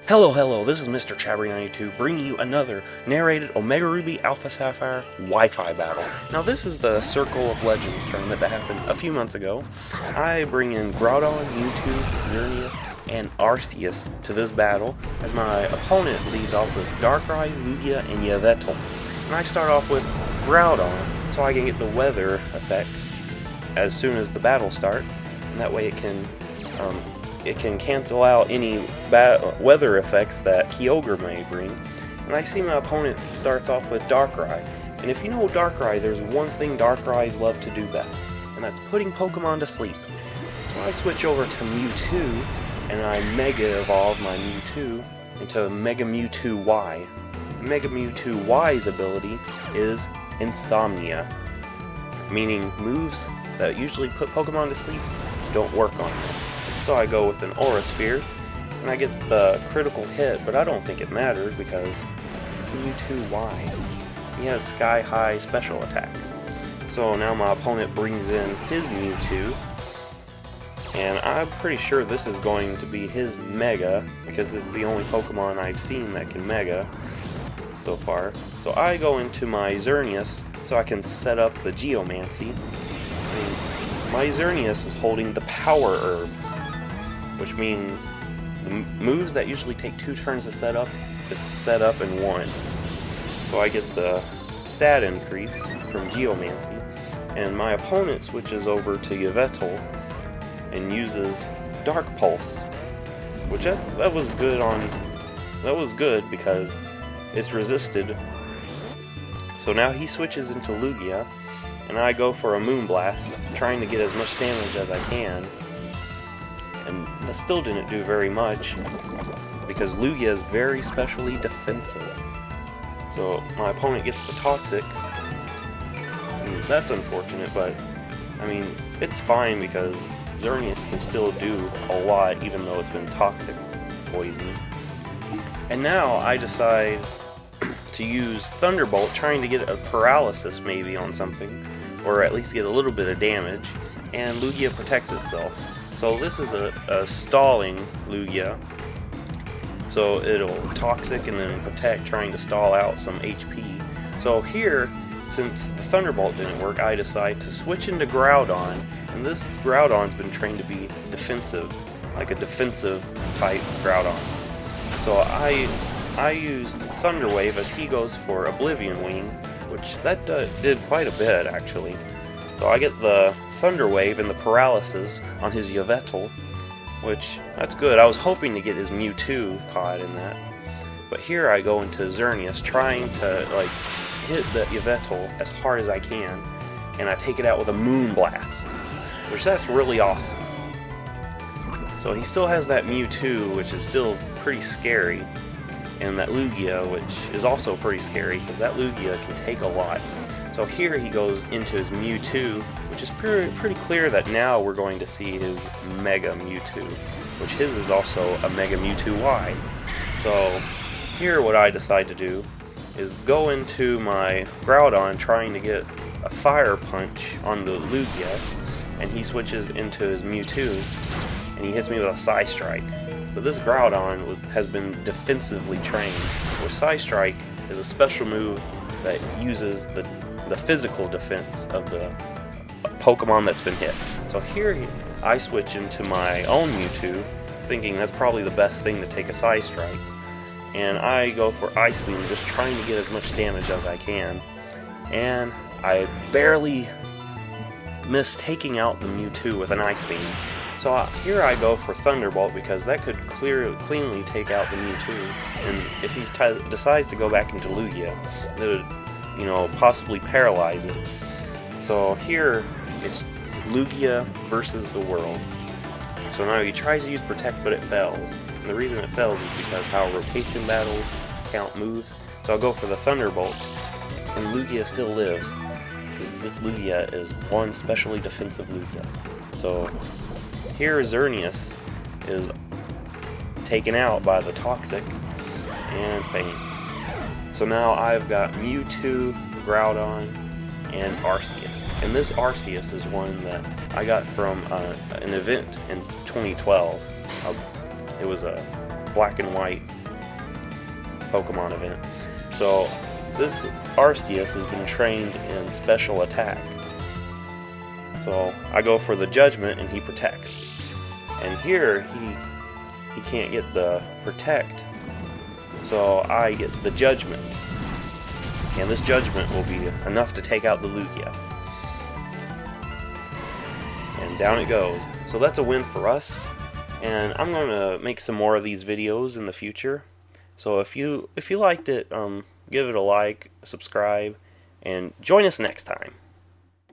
Hello, this is Mr. Chabry92 bringing you another narrated Omega Ruby Alpha Sapphire Wi-Fi battle. Now this is the Circle of Legends tournament that happened a few months ago. I bring in Groudon, Mewtwo, Xerneas, and Arceus to this battle, as my opponent leads off with Darkrai, Lugia, and Yveltal. And I start off with Groudon, so I can get the weather effects as soon as the battle starts, and that way it can cancel out any weather effects that Kyogre may bring. And I see my opponent starts off with Darkrai. And if you know Darkrai, there's one thing Darkrai's love to do best, and that's putting Pokemon to sleep. So I switch over to Mewtwo, and I Mega Evolve my Mewtwo into Mega Mewtwo Y. Mega Mewtwo Y's ability is Insomnia, meaning moves that usually put Pokemon to sleep don't work on them. So I go with an Aura Sphere, and I get the critical hit, but I don't think it matters because it's Mewtwo Y. He has Sky High special attack. So now my opponent brings in his Mewtwo, and I'm pretty sure this is going to be his Mega, because it's the only Pokemon I've seen that can Mega so far. So I go into my Xerneas so I can set up the Geomancy. My Xerneas is holding the Power Herb, which means the moves that usually take 2 turns to set up is set up in 1. So I get the stat increase from Geomancy, and my opponent switches over to Yveltal and uses Dark Pulse, which that was good because it's resisted. So now he switches into Lugia, and I go for a Moonblast, trying to get as much damage as I can. And that still didn't do very much, because Lugia is very specially defensive. So my opponent gets the Toxic, and that's unfortunate, but I mean, it's fine because Xerneas can still do a lot even though it's been Toxic poison. And now I decide to use Thunderbolt, trying to get a paralysis maybe on something, or at least get a little bit of damage, and Lugia protects itself. So this is a stalling Lugia, so it'll Toxic and then Protect, trying to stall out some HP. So here, since the Thunderbolt didn't work, I decide to switch into Groudon, and this Groudon's been trained to be defensive, like a defensive type Groudon. So I use Thunder Wave as he goes for Oblivion Wing, which that did quite a bit actually. So I get the Thunder Wave and the Paralysis on his Yveltal, which, that's good. I was hoping to get his Mewtwo caught in that. But here I go into Xerneas, trying to hit the Yveltal as hard as I can, and I take it out with a Moonblast, which that's really awesome. So he still has that Mewtwo, which is still pretty scary, and that Lugia, which is also pretty scary, because that Lugia can take a lot. So here he goes into his Mewtwo, which is pretty clear that now we're going to see his Mega Mewtwo, which his is also a Mega Mewtwo Y. So here what I decide to do is go into my Groudon, trying to get a Fire Punch on the Lugia, and he switches into his Mewtwo, and he hits me with a Psy Strike. But this Groudon has been defensively trained, where Psy Strike is a special move that uses the physical defense of the Pokemon that's been hit. So here I switch into my own Mewtwo, thinking that's probably the best thing to take a Psy Strike, and I go for Ice Beam, just trying to get as much damage as I can, and I barely miss taking out the Mewtwo with an Ice Beam. So here I go for Thunderbolt, because that could cleanly take out the Mewtwo, and if he decides to go back into Lugia, it would, possibly paralyze it. So here it's Lugia versus the world. So now he tries to use Protect, but it fails. And the reason it fails is because how rotation battles count moves. So I'll go for the Thunderbolt, and Lugia still lives, because this Lugia is one specially defensive Lugia. So here Xerneas is taken out by the Toxic and faints. So now I've got Mewtwo, Groudon, and Arceus. And this Arceus is one that I got from an event in 2012. It was a black and white Pokemon event. So this Arceus has been trained in special attack. So I go for the Judgment and he protects. And here he can't get the protect. So I get the Judgment. And this Judgment will be enough to take out the Lugia. And down it goes. So that's a win for us. And I'm going to make some more of these videos in the future. So if you liked it, give it a like, subscribe, and join us next time.